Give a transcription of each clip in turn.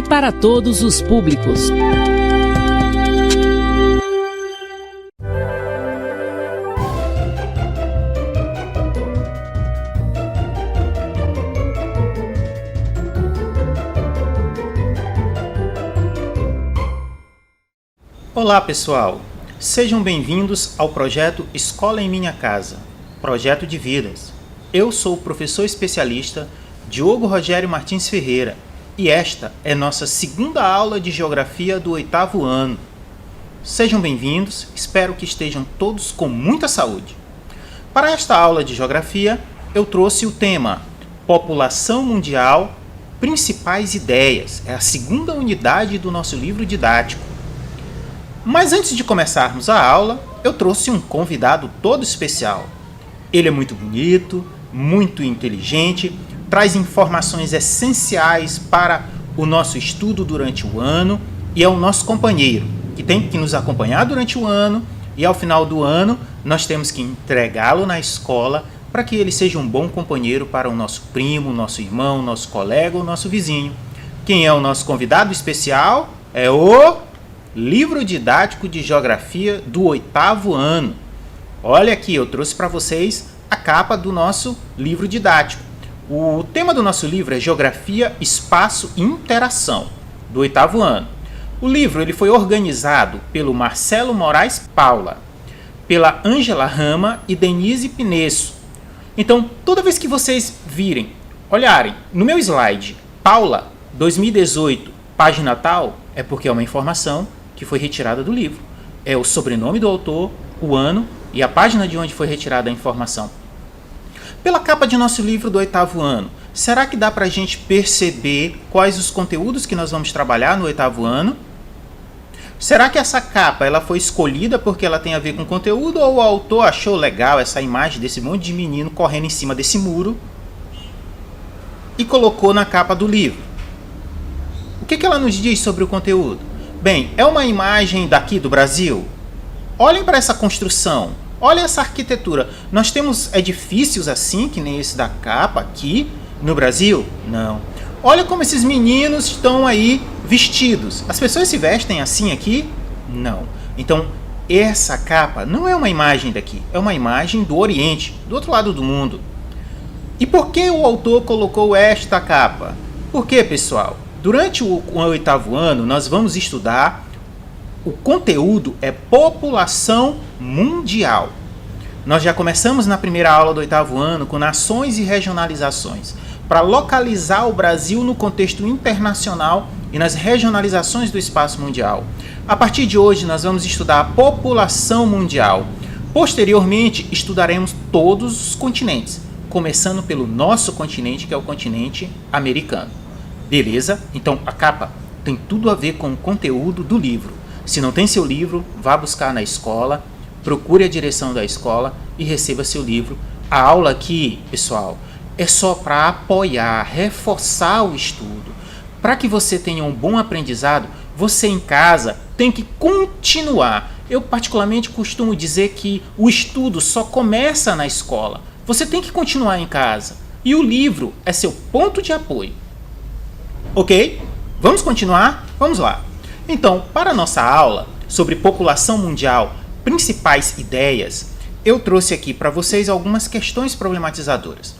para todos os públicos. Olá pessoal, sejam bem-vindos ao projeto Escola em Minha Casa, projeto de vidas. Eu sou o professor especialista Diogo Rogério Martins Ferreira e esta é nossa segunda aula de Geografia do 8º ano. Sejam bem-vindos, espero que estejam todos com muita saúde. Para esta aula de Geografia, eu trouxe o tema População Mundial, Principais Ideias. É a segunda unidade do nosso livro didático. Mas antes de começarmos a aula, eu trouxe um convidado todo especial. Ele é muito bonito, muito inteligente, traz informações essenciais para o nosso estudo durante o ano e é o nosso companheiro, que tem que nos acompanhar durante o ano e ao final do ano nós temos que entregá-lo na escola para que ele seja um bom companheiro para o nosso primo, nosso irmão, nosso colega ou nosso vizinho. Quem é o nosso convidado especial? É o Livro Didático de Geografia do 8º ano. Olha aqui, eu trouxe para vocês a capa do nosso livro didático. O tema do nosso livro é Geografia, Espaço e Interação, do 8º ano. O livro ele foi organizado pelo Marcelo Moraes Paula, pela Ângela Rama e Denise Pinesso. Então, toda vez que vocês olharem no meu slide, Paula, 2018, página tal, é porque é uma informação que foi retirada do livro. É o sobrenome do autor, o ano e a página de onde foi retirada a informação. Pela capa de nosso livro do 8º ano, será que dá para a gente perceber quais os conteúdos que nós vamos trabalhar no 8º ano? Será que essa capa ela foi escolhida porque ela tem a ver com conteúdo ou o autor achou legal essa imagem desse monte de menino correndo em cima desse muro e colocou na capa do livro? O que ela nos diz sobre o conteúdo? Bem, é uma imagem daqui do Brasil? Olhem para essa construção, olhem essa arquitetura. Nós temos edifícios assim, que nem esse da capa aqui no Brasil? Não. Olha como esses meninos estão aí vestidos. As pessoas se vestem assim aqui? Não. Então, essa capa não é uma imagem daqui, é uma imagem do Oriente, do outro lado do mundo. E por que o autor colocou esta capa? Por que, pessoal? Durante o 8º ano, nós vamos estudar o conteúdo é população mundial. Nós já começamos na primeira aula do 8º ano com nações e regionalizações, para localizar o Brasil no contexto internacional e nas regionalizações do espaço mundial. A partir de hoje, nós vamos estudar a população mundial. Posteriormente, estudaremos todos os continentes, começando pelo nosso continente, que é o continente americano. Beleza? Então a capa tem tudo a ver com o conteúdo do livro. Se não tem seu livro, vá buscar na escola, procure a direção da escola e receba seu livro. A aula aqui, pessoal, é só para apoiar, reforçar o estudo. Para que você tenha um bom aprendizado, você em casa tem que continuar. Eu particularmente costumo dizer que o estudo só começa na escola. Você tem que continuar em casa. E o livro é seu ponto de apoio. Ok? Vamos continuar? Vamos lá. Então, para a nossa aula sobre população mundial, principais ideias, eu trouxe aqui para vocês algumas questões problematizadoras.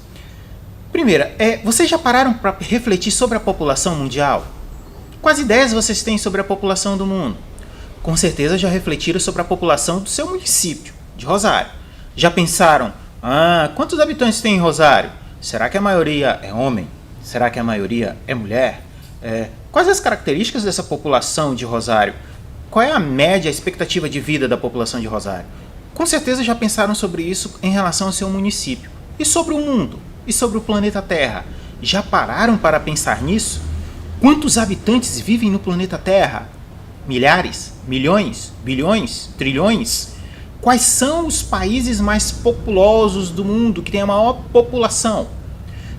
Primeira, vocês já pararam para refletir sobre a população mundial? Quais ideias vocês têm sobre a população do mundo? Com certeza já refletiram sobre a população do seu município, de Rosário. Já pensaram, quantos habitantes tem em Rosário? Será que a maioria é homem? Será que a maioria é mulher? Quais as características dessa população de Rosário? Qual é a média, a expectativa de vida da população de Rosário? Com certeza já pensaram sobre isso em relação ao seu município. E sobre o mundo? E sobre o planeta Terra? Já pararam para pensar nisso? Quantos habitantes vivem no planeta Terra? Milhares? Milhões? Bilhões? Trilhões? Quais são os países mais populosos do mundo, que têm a maior população?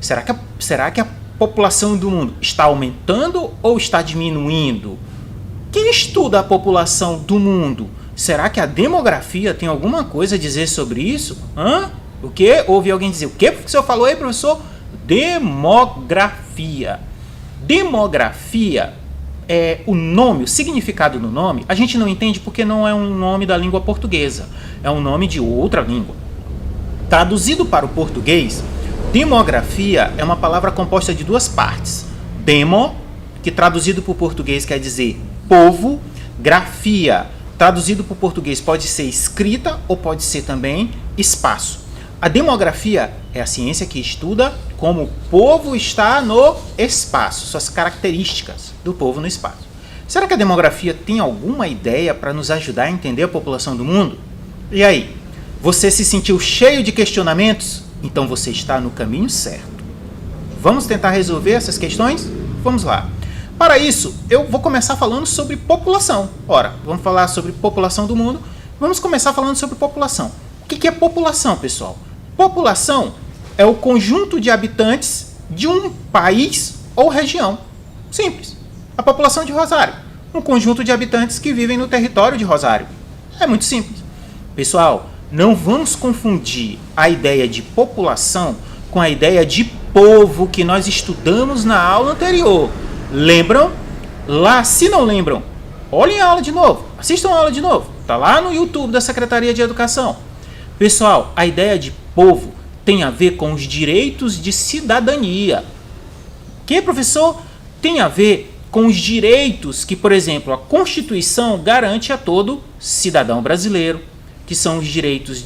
Será que a população do mundo está aumentando ou está diminuindo? Quem estuda a população do mundo? Será que a demografia tem alguma coisa a dizer sobre isso? O quê? Ouvi alguém dizer, o que o senhor falou aí, professor? Demografia. Demografia o nome, o significado do nome, a gente não entende porque não é um nome da língua portuguesa, é um nome de outra língua. Traduzido para o português, demografia é uma palavra composta de duas partes. Demo, que traduzido para o português quer dizer povo. Grafia, traduzido para o português pode ser escrita ou pode ser também espaço. A demografia é a ciência que estuda como o povo está no espaço, suas características do povo no espaço. Será que a demografia tem alguma ideia para nos ajudar a entender a população do mundo? E aí, você se sentiu cheio de questionamentos? Então você está no caminho certo. Vamos tentar resolver essas questões? Vamos lá. Para isso, eu vou começar falando sobre população. Ora, vamos falar sobre população do mundo. Vamos começar falando sobre população. O que é população, pessoal? População é o conjunto de habitantes de um país ou região. Simples. A população de Rosário. Um conjunto de habitantes que vivem no território de Rosário. É muito simples. Pessoal, não vamos confundir a ideia de população com a ideia de povo que nós estudamos na aula anterior. Lembram? Lá, se não lembram, olhem a aula de novo, assistam a aula de novo. Está lá no YouTube da Secretaria de Educação. Pessoal, a ideia de povo tem a ver com os direitos de cidadania. Que, professor? Tem a ver com os direitos que, por exemplo, a Constituição garante a todo cidadão brasileiro, que são os direitos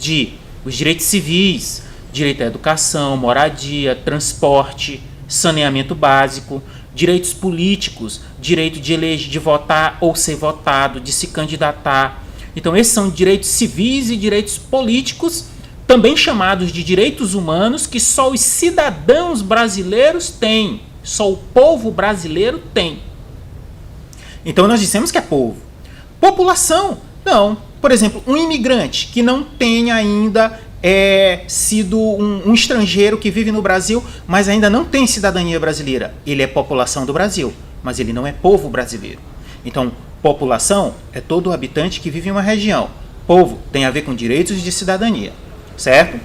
civis, direito à educação, moradia, transporte, saneamento básico, direitos políticos, direito de eleger, de votar ou ser votado, de se candidatar. Então, esses são direitos civis e direitos políticos, também chamados de direitos humanos, que só os cidadãos brasileiros têm, só o povo brasileiro tem. Então, nós dissemos que é povo. População, não. Por exemplo, um imigrante que não tenha ainda sido um estrangeiro que vive no Brasil, mas ainda não tem cidadania brasileira. Ele é população do Brasil, mas ele não é povo brasileiro. Então, população é todo habitante que vive em uma região. Povo tem a ver com direitos de cidadania, certo?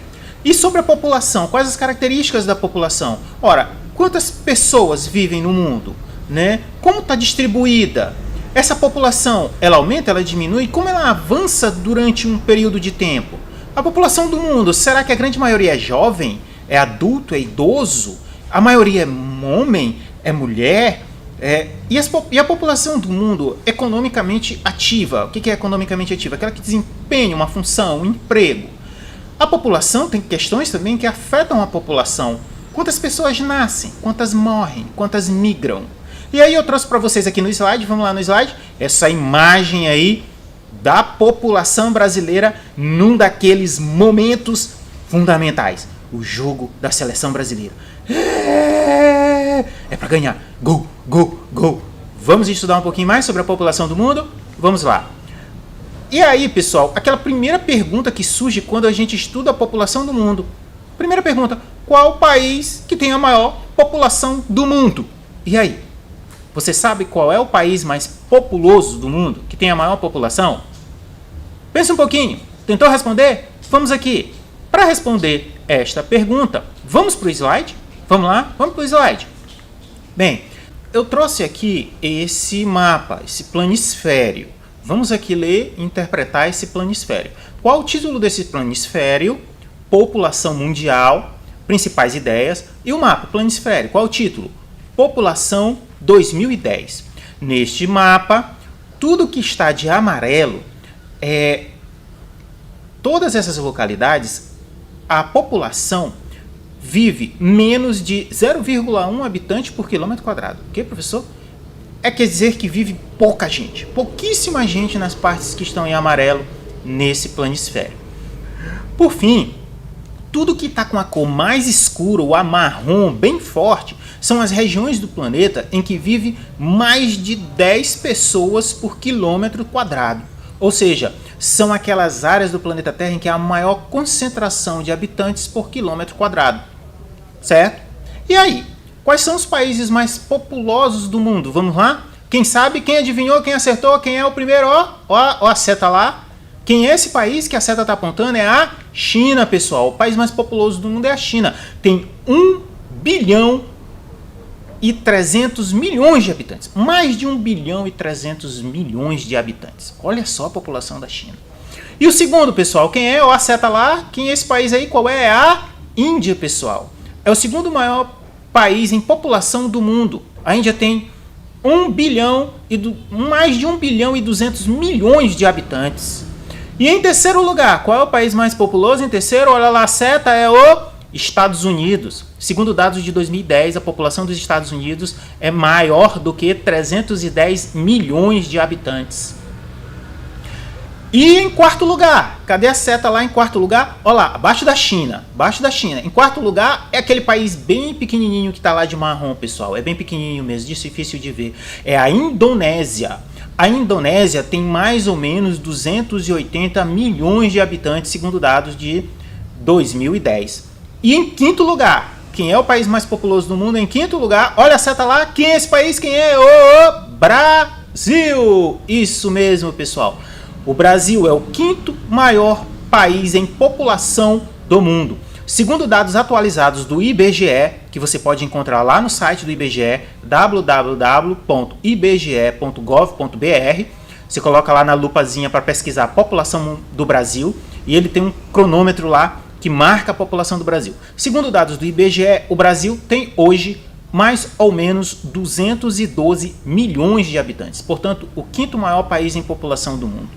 E sobre a população, quais as características da população? Ora, quantas pessoas vivem no mundo? Né? Como está distribuída? Essa população, ela aumenta, ela diminui? Como ela avança durante um período de tempo? A população do mundo, será que a grande maioria é jovem? É adulto? É idoso? A maioria é homem? É mulher? E a população do mundo economicamente ativa? O que é economicamente ativa? Aquela que desempenha uma função, um emprego. A população tem questões também que afetam a população. Quantas pessoas nascem? Quantas morrem? Quantas migram? E aí eu trouxe para vocês aqui no slide, vamos lá no slide, essa imagem aí da população brasileira num daqueles momentos fundamentais. O jogo da seleção brasileira. É para ganhar. Gol, gol, gol. Vamos estudar um pouquinho mais sobre a população do mundo? Vamos lá. E aí, pessoal, aquela primeira pergunta que surge quando a gente estuda a população do mundo. Primeira pergunta, qual o país que tem a maior população do mundo? E aí? Você sabe qual é o país mais populoso do mundo, que tem a maior população? Pensa um pouquinho. Tentou responder? Vamos aqui. Para responder esta pergunta, vamos para o slide? Vamos lá? Vamos para o slide. Bem, eu trouxe aqui esse mapa, esse planisfério. Vamos aqui ler e interpretar esse planisfério. Qual o título desse planisfério? População mundial, principais ideias. E o mapa, planisfério, qual o título? População 2010. Neste mapa, tudo que está de amarelo todas essas localidades, a população vive menos de 0,1 habitante por quilômetro quadrado. O que, professor? Quer dizer que vive pouca gente, pouquíssima gente nas partes que estão em amarelo nesse planisfério. Por fim, tudo que está com a cor mais escura, o marrom bem forte, são as regiões do planeta em que vive mais de 10 pessoas por quilômetro quadrado. Ou seja, são aquelas áreas do planeta Terra em que há a maior concentração de habitantes por quilômetro quadrado. Certo? E aí? Quais são os países mais populosos do mundo? Vamos lá? Quem sabe? Quem adivinhou? Quem acertou? Quem é o primeiro? Ó a seta lá. Quem é esse país que a seta está apontando? É a China, pessoal. O país mais populoso do mundo é a China. Tem 1,5 bilhão e 300 milhões de habitantes. Mais de 1 bilhão e 300 milhões de habitantes. Olha só a população da China. E o segundo, pessoal, quem é? Ó, a seta lá. Quem é esse país aí? Qual é? É a Índia, pessoal. É o segundo maior país em população do mundo. A Índia tem mais de 1 bilhão e 200 milhões de habitantes. E em terceiro lugar, qual é o país mais populoso? Em terceiro, olha lá a seta, é o Estados Unidos. Segundo dados de 2010, a população dos Estados Unidos é maior do que 310 milhões de habitantes. E em quarto lugar, cadê a seta lá em quarto lugar? Olha lá, abaixo da China. Em quarto lugar é aquele país bem pequenininho que está lá de marrom, pessoal. É bem pequenininho mesmo, difícil de ver. É a Indonésia. A Indonésia tem mais ou menos 280 milhões de habitantes, segundo dados de 2010. E em quinto lugar, quem é o país mais populoso do mundo? Em quinto lugar, olha a seta lá, quem é esse país? Quem é? O Brasil! Isso mesmo, pessoal. O Brasil é o quinto maior país em população do mundo. Segundo dados atualizados do IBGE, que você pode encontrar lá no site do IBGE, www.ibge.gov.br, você coloca lá na lupazinha para pesquisar a população do Brasil e ele tem um cronômetro lá que marca a população do Brasil. Segundo dados do IBGE, o Brasil tem hoje mais ou menos 212 milhões de habitantes. Portanto, o quinto maior país em população do mundo.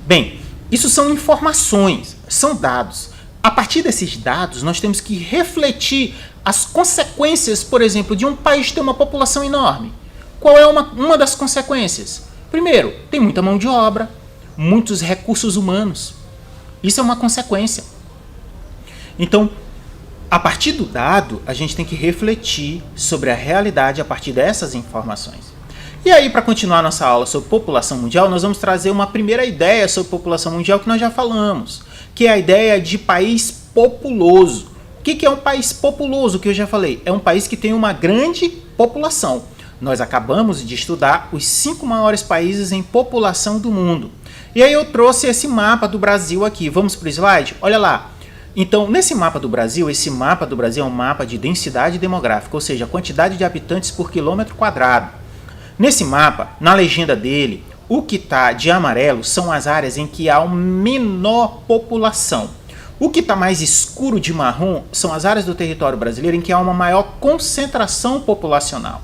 Bem, isso são informações, são dados. A partir desses dados, nós temos que refletir as consequências, por exemplo, de um país ter uma população enorme. Qual é uma das consequências? Primeiro, tem muita mão de obra, muitos recursos humanos. Isso é uma consequência. Então, a partir do dado, a gente tem que refletir sobre a realidade a partir dessas informações. E aí, para continuar nossa aula sobre população mundial, nós vamos trazer uma primeira ideia sobre população mundial que nós já falamos, que é a ideia de país populoso. O que é um país populoso, que eu já falei? É um país que tem uma grande população. Nós acabamos de estudar os 5 maiores países em população do mundo. E aí eu trouxe esse mapa do Brasil aqui. Vamos para o slide? Olha lá. Então, nesse mapa do Brasil, esse mapa do Brasil é um mapa de densidade demográfica, ou seja, a quantidade de habitantes por quilômetro quadrado. Nesse mapa, na legenda dele, o que está de amarelo são as áreas em que há uma menor população. O que está mais escuro de marrom são as áreas do território brasileiro em que há uma maior concentração populacional.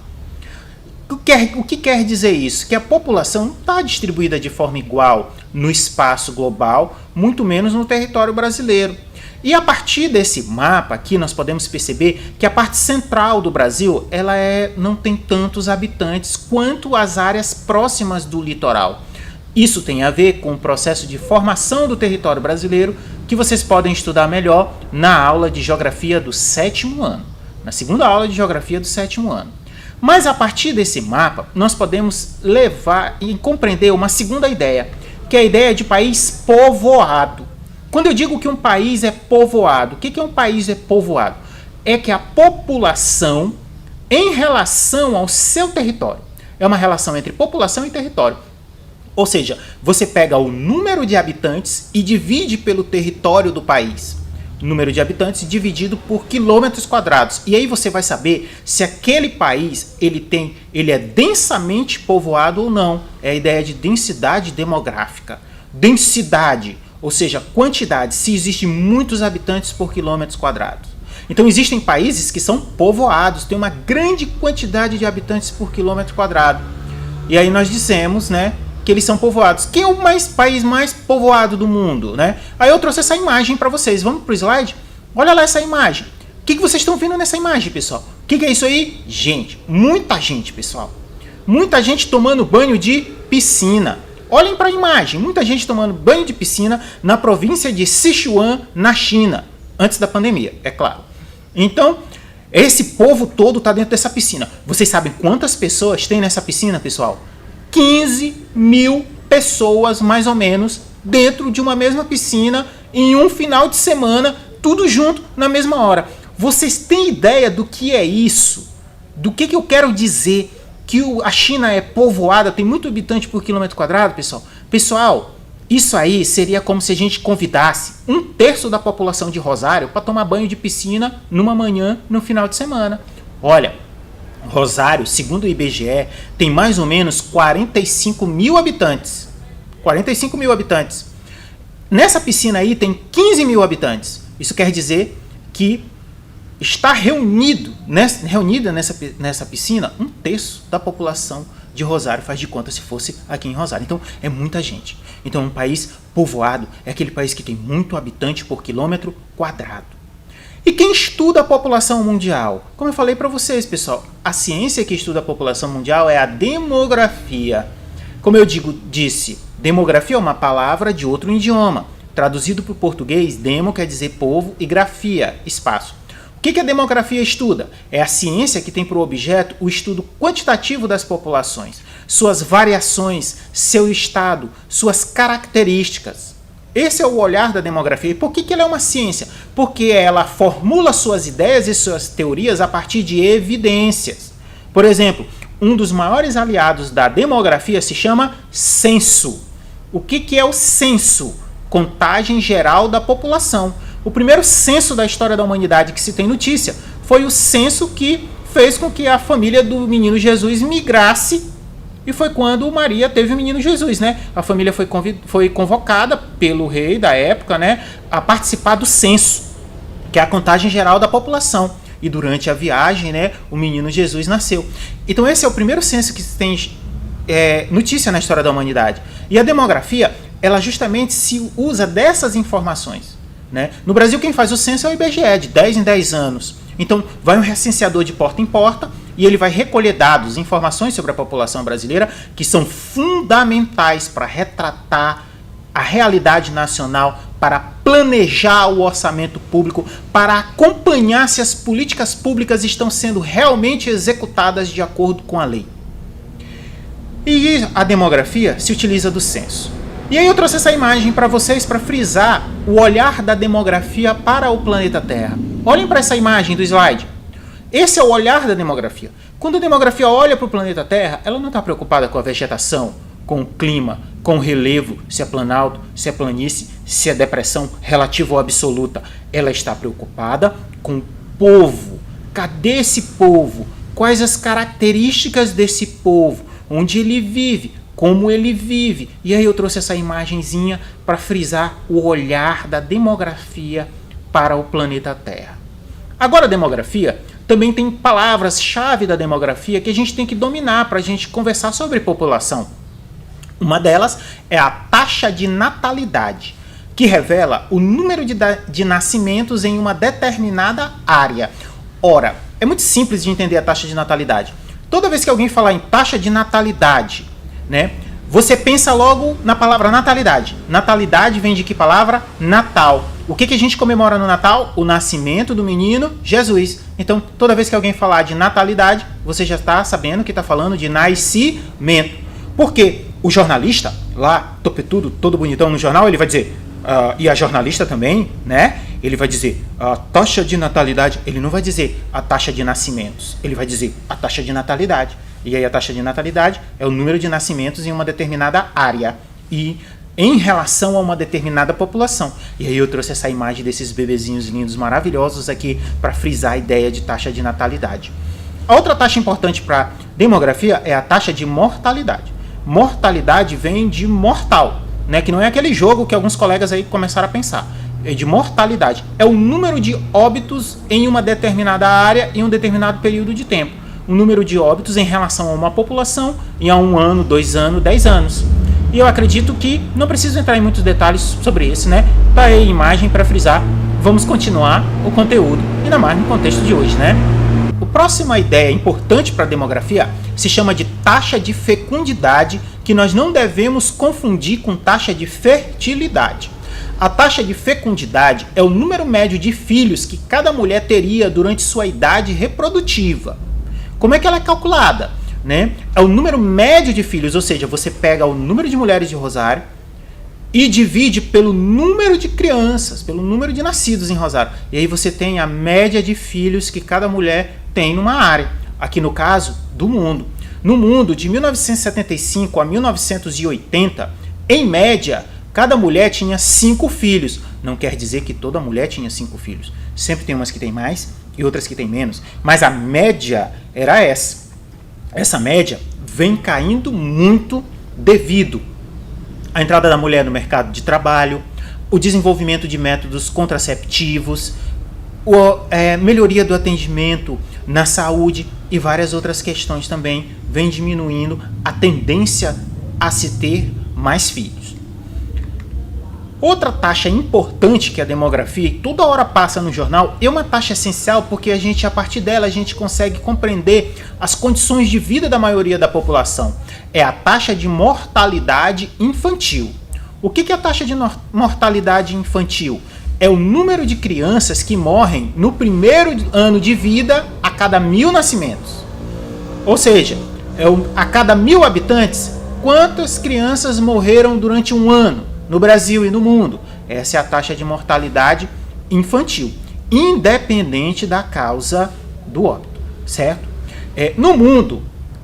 O que quer dizer isso? Que a população não está distribuída de forma igual no espaço global, muito menos no território brasileiro. E a partir desse mapa aqui, nós podemos perceber que a parte central do Brasil não tem tantos habitantes quanto as áreas próximas do litoral. Isso tem a ver com o processo de formação do território brasileiro, que vocês podem estudar melhor na aula de Geografia do 7º ano, na segunda aula de Geografia do 7º ano. Mas a partir desse mapa, nós podemos levar e compreender uma segunda ideia, que é a ideia de país povoado. Quando eu digo que um país é povoado, o que é um país é povoado? É que a população, em relação ao seu território, é uma relação entre população e território. Ou seja, você pega o número de habitantes e divide pelo território do país. Número de habitantes dividido por quilômetros quadrados. E aí você vai saber se aquele país ele é densamente povoado ou não. É a ideia de densidade demográfica. Densidade, ou seja, quantidade, se existem muitos habitantes por quilômetros quadrados. Então existem países que são povoados, tem uma grande quantidade de habitantes por quilômetro quadrado. E aí nós dissemos, né, que eles são povoados. Quem é o país mais povoado do mundo, né? Aí eu trouxe essa imagem para vocês. Vamos para o slide? Olha lá essa imagem. O que vocês estão vendo nessa imagem, pessoal? O que é isso aí? Gente, muita gente, pessoal. Muita gente tomando banho de piscina. Olhem para a imagem, muita gente tomando banho de piscina na província de Sichuan, na China, antes da pandemia, é claro. Então, esse povo todo está dentro dessa piscina. Vocês sabem quantas pessoas tem nessa piscina, pessoal? 15 mil pessoas, mais ou menos, dentro de uma mesma piscina, em um final de semana, tudo junto, na mesma hora. Vocês têm ideia do que é isso? Do que eu quero dizer? Que a China é povoada, tem muito habitante por quilômetro quadrado, pessoal. Pessoal, isso aí seria como se a gente convidasse 1/3 da população de Rosário para tomar banho de piscina numa manhã, no final de semana. Olha, Rosário, segundo o IBGE, tem mais ou menos 45 mil habitantes. 45 mil habitantes. Nessa piscina aí tem 15 mil habitantes. Isso quer dizer que está reunida nessa piscina um terço da população de Rosário, faz de conta se fosse aqui em Rosário. Então é muita gente. Então é um país povoado, é aquele país que tem muito habitante por quilômetro quadrado. E quem estuda a população mundial? Como eu falei para vocês, pessoal, a ciência que estuda a população mundial é a demografia. Como eu disse, demografia é uma palavra de outro idioma. Traduzido para o português, demo quer dizer povo e grafia, espaço. O que a demografia estuda? É a ciência que tem por objeto o estudo quantitativo das populações, suas variações, seu estado, suas características. Esse é o olhar da demografia. E por que ela é uma ciência? Porque ela formula suas ideias e suas teorias a partir de evidências. Por exemplo, um dos maiores aliados da demografia se chama censo. O que é o censo? Contagem geral da população. O primeiro censo da história da humanidade que se tem notícia foi o censo que fez com que a família do menino Jesus migrasse, e foi quando Maria teve o menino Jesus, né? A família foi convocada pelo rei da época, né, a participar do censo, que é a contagem geral da população. E durante a viagem, né, o menino Jesus nasceu. Então esse é o primeiro censo que se tem notícia na história da humanidade. E a demografia, ela justamente se usa dessas informações. Né? No Brasil, quem faz o censo é o IBGE, de 10 em 10 anos. Então, vai um recenseador de porta em porta e ele vai recolher dados, informações sobre a população brasileira que são fundamentais para retratar a realidade nacional, para planejar o orçamento público, para acompanhar se as políticas públicas estão sendo realmente executadas de acordo com a lei. E a demografia se utiliza do censo. E aí eu trouxe essa imagem para vocês para frisar o olhar da demografia para o planeta Terra. Olhem para essa imagem do slide. Esse é o olhar da demografia. Quando a demografia olha para o planeta Terra, ela não está preocupada com a vegetação, com o clima, com o relevo, se é planalto, se é planície, se é depressão relativa ou absoluta. Ela está preocupada com o povo. Cadê esse povo? Quais as características desse povo? Onde ele vive? Como ele vive. E aí eu trouxe essa imagenzinha para frisar o olhar da demografia para o planeta Terra. Agora, a demografia também tem palavras-chave da demografia que a gente tem que dominar para a gente conversar sobre população. Uma delas é a taxa de natalidade, que revela o número de nascimentos em uma determinada área. Ora, é muito simples de entender a taxa de natalidade. Toda vez que alguém falar em taxa de natalidade, né, você pensa logo na palavra natalidade. Natalidade vem de que palavra? Natal. O que a gente comemora no Natal? O nascimento do menino Jesus. Então, toda vez que alguém falar de natalidade, você já está sabendo que está falando de nascimento. Por quê? O jornalista, lá, topetudo, todo bonitão no jornal, ele vai dizer, e a jornalista também, né? Ele vai dizer a taxa de natalidade. Ele não vai dizer a taxa de nascimentos. Ele vai dizer a taxa de natalidade. E aí a taxa de natalidade é o número de nascimentos em uma determinada área e em relação a uma determinada população. E aí eu trouxe essa imagem desses bebezinhos lindos, maravilhosos aqui para frisar a ideia de taxa de natalidade. A outra taxa importante para demografia é a taxa de mortalidade. Mortalidade vem de mortal, né? Que não é aquele jogo que alguns colegas aí começaram a pensar. É de mortalidade. É o número de óbitos em uma determinada área em um determinado período de tempo. O número de óbitos em relação a uma população em 1 ano, 2 anos, 10 anos. E eu acredito que não preciso entrar em muitos detalhes sobre isso, né? Tá aí a imagem para frisar. Vamos continuar o conteúdo, ainda mais no contexto de hoje, né? A próxima ideia importante para a demografia se chama de taxa de fecundidade, que nós não devemos confundir com taxa de fertilidade. A taxa de fecundidade é o número médio de filhos que cada mulher teria durante sua idade reprodutiva. Como é que ela é calculada? Né? É o número médio de filhos, ou seja, você pega o número de mulheres de Rosário e divide pelo número de crianças, pelo número de nascidos em Rosário. E aí você tem a média de filhos que cada mulher tem numa área. Aqui no caso, do mundo. No mundo, de 1975 a 1980, em média, cada mulher tinha 5 filhos. Não quer dizer que toda mulher tinha 5 filhos. Sempre tem umas que tem mais e outras que têm menos, mas a média era essa. Essa média vem caindo muito devido à entrada da mulher no mercado de trabalho, o desenvolvimento de métodos contraceptivos, melhoria do atendimento na saúde e várias outras questões também vem diminuindo a tendência a se ter mais filhos. Outra taxa importante que a demografia, e toda hora passa no jornal, é uma taxa essencial porque a partir dela a gente consegue compreender as condições de vida da maioria da população. É a taxa de mortalidade infantil. O que é a taxa de mortalidade infantil? É o número de crianças que morrem no primeiro ano de vida a cada 1.000 nascimentos. Ou seja, a cada 1.000 habitantes, quantas crianças morreram durante um ano no Brasil e no mundo? Essa é a taxa de mortalidade infantil, independente da causa do óbito, certo? No mundo,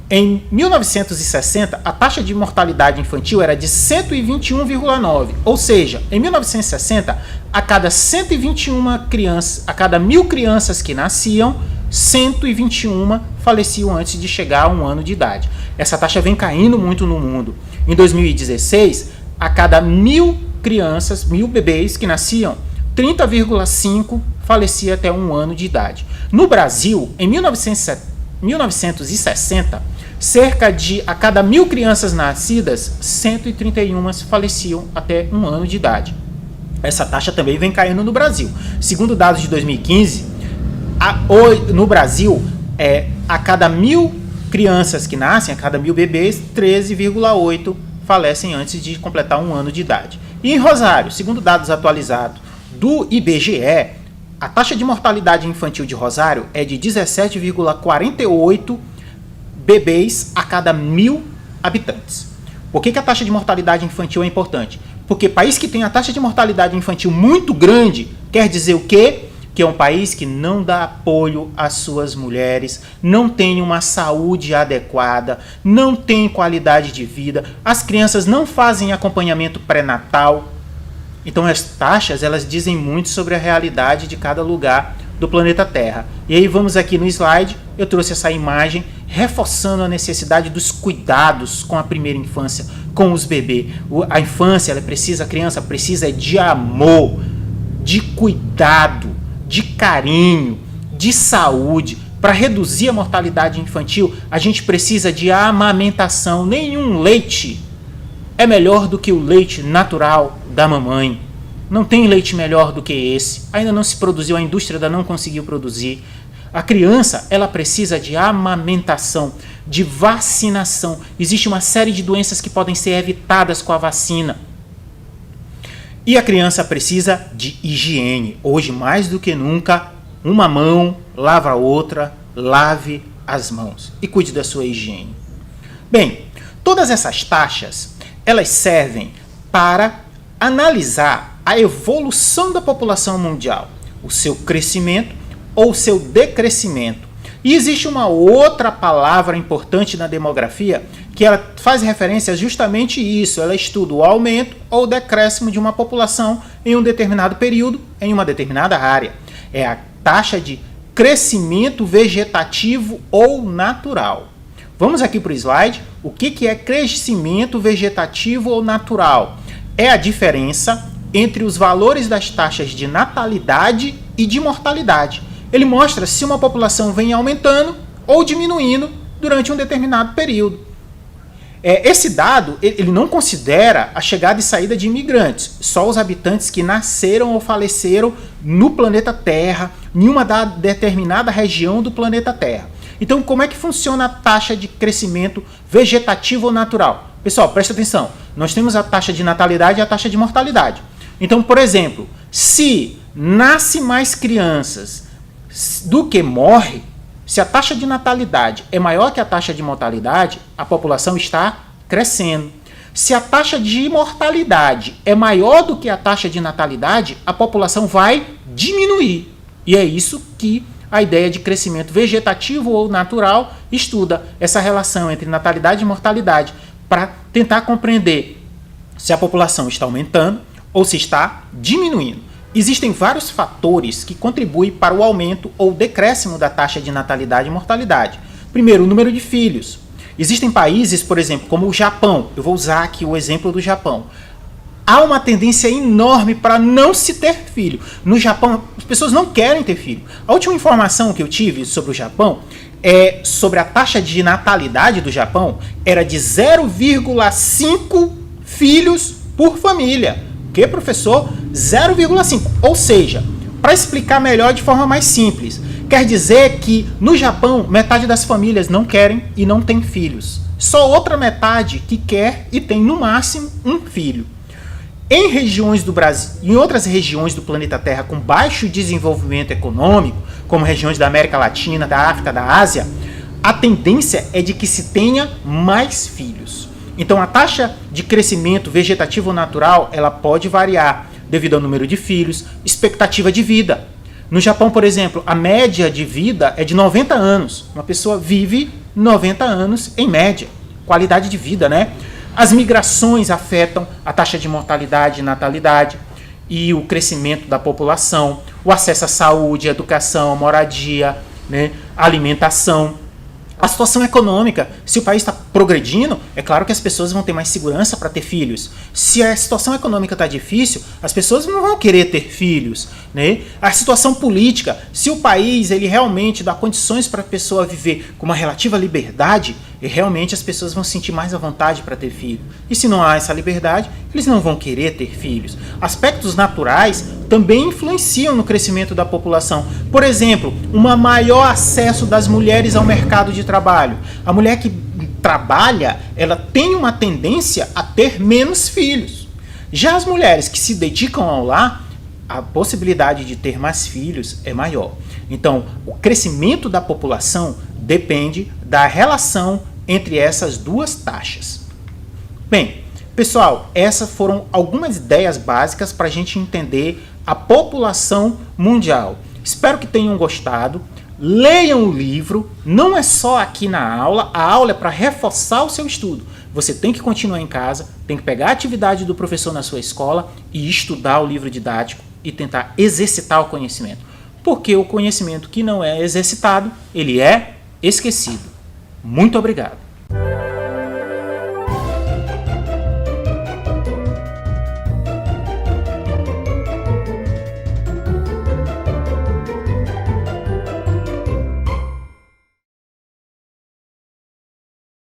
em 1960, a taxa de mortalidade infantil era de 121,9, ou seja, em 1960, a cada 1.000 crianças que nasciam, 121 faleciam antes de chegar a um ano de idade. Essa taxa vem caindo muito no mundo. Em 2016, a cada 1.000 bebês que nasciam, 30,5 falecia até um ano de idade. No Brasil, em 1960, cerca de a cada 1.000 crianças nascidas, 131 faleciam até um ano de idade. Essa taxa também vem caindo no Brasil. Segundo dados de 2015, no Brasil, a cada 1.000 crianças que nascem, a cada 1.000 bebês, 13,8 falecem antes de completar um ano de idade. E em Rosário, segundo dados atualizados do IBGE, a taxa de mortalidade infantil de Rosário é de 17,48 bebês a cada 1.000 habitantes. Por que a taxa de mortalidade infantil é importante? Porque país que tem a taxa de mortalidade infantil muito grande, quer dizer o quê? Que é um país que não dá apoio às suas mulheres, não tem uma saúde adequada, não tem qualidade de vida, as crianças não fazem acompanhamento pré-natal. Então as taxas, elas dizem muito sobre a realidade de cada lugar do planeta Terra. E aí vamos aqui no slide, eu trouxe essa imagem reforçando a necessidade dos cuidados com a primeira infância, com os bebês. A infância, a criança precisa de amor, de cuidado, de carinho, de saúde. Para reduzir a mortalidade infantil, a gente precisa de amamentação. Nenhum leite é melhor do que o leite natural da mamãe. Não tem leite melhor do que esse. Ainda não se produziu, a indústria ainda não conseguiu produzir. A criança, ela precisa de amamentação, de vacinação. Existe uma série de doenças que podem ser evitadas com a vacina. E a criança precisa de higiene. Hoje, mais do que nunca, uma mão lava a outra, lave as mãos e cuide da sua higiene. Bem, todas essas taxas, elas servem para analisar a evolução da população mundial, o seu crescimento ou o seu decrescimento. E existe uma outra palavra importante na demografia que ela faz referência a justamente isso. Ela estuda o aumento ou o decréscimo de uma população em um determinado período, em uma determinada área. É a taxa de crescimento vegetativo ou natural. Vamos aqui para o slide. O que é crescimento vegetativo ou natural? É a diferença entre os valores das taxas de natalidade e de mortalidade. Ele mostra se uma população vem aumentando ou diminuindo durante um determinado período. Esse dado ele não considera a chegada e saída de imigrantes, só os habitantes que nasceram ou faleceram no planeta Terra, em uma determinada região do planeta Terra. Então, como é que funciona a taxa de crescimento vegetativo ou natural? Pessoal, presta atenção. Nós temos a taxa de natalidade e a taxa de mortalidade. Então, por exemplo, se nasce mais crianças do que morre, se a taxa de natalidade é maior que a taxa de mortalidade, a população está crescendo. Se a taxa de mortalidade é maior do que a taxa de natalidade, a população vai diminuir. E é isso que a ideia de crescimento vegetativo ou natural estuda, essa relação entre natalidade e mortalidade, para tentar compreender se a população está aumentando ou se está diminuindo. existem vários fatores que contribuem para o aumento ou decréscimo da taxa de natalidade e mortalidade. Primeiro, o número de filhos. Existem países, por exemplo, como o Japão. Eu vou usar aqui o exemplo do Japão. Há uma tendência enorme para não se ter filho. No Japão, as pessoas não querem ter filho. A última informação que eu tive sobre o Japão é sobre a taxa de natalidade do Japão era de 0,5 filhos por família. O que, professor? 0,5. Ou seja, para explicar melhor de forma mais simples, quer dizer que no Japão metade das famílias não querem e não tem filhos. Só outra metade que quer e tem no máximo um filho. Em regiões do Brasil, em outras regiões do planeta Terra com baixo desenvolvimento econômico, como regiões da América Latina, da África, da Ásia, a tendência é de que se tenha mais filhos. Então a taxa de crescimento vegetativo natural, ela pode variar devido ao número de filhos, expectativa de vida. No Japão, por exemplo, a média de vida é de 90 anos. Uma pessoa vive 90 anos em média. Qualidade de vida, né? As migrações afetam a taxa de mortalidade e natalidade e o crescimento da população, o acesso à saúde, à educação, à moradia, né, à alimentação. A situação econômica, se o país está progredindo, é claro que as pessoas vão ter mais segurança para ter filhos. Se a situação econômica está difícil, as pessoas não vão querer ter filhos, né? A situação política, se o país ele realmente dá condições para a pessoa viver com uma relativa liberdade, e realmente as pessoas vão sentir mais à vontade para ter filho. E se não há essa liberdade, eles não vão querer ter filhos. Aspectos naturais também influenciam no crescimento da população. Por exemplo, um maior acesso das mulheres ao mercado de trabalho. A mulher que trabalha, ela tem uma tendência a ter menos filhos. Já as mulheres que se dedicam ao lar, a possibilidade de ter mais filhos é maior. Então, o crescimento da população depende da relação entre essas duas taxas. Bem, pessoal, essas foram algumas ideias básicas para a gente entender a população mundial. Espero que tenham gostado. Leiam o livro, não é só aqui na aula, a aula é para reforçar o seu estudo. Você tem que continuar em casa, tem que pegar a atividade do professor na sua escola e estudar o livro didático e tentar exercitar o conhecimento. Porque o conhecimento que não é exercitado, ele é esquecido. Muito obrigado.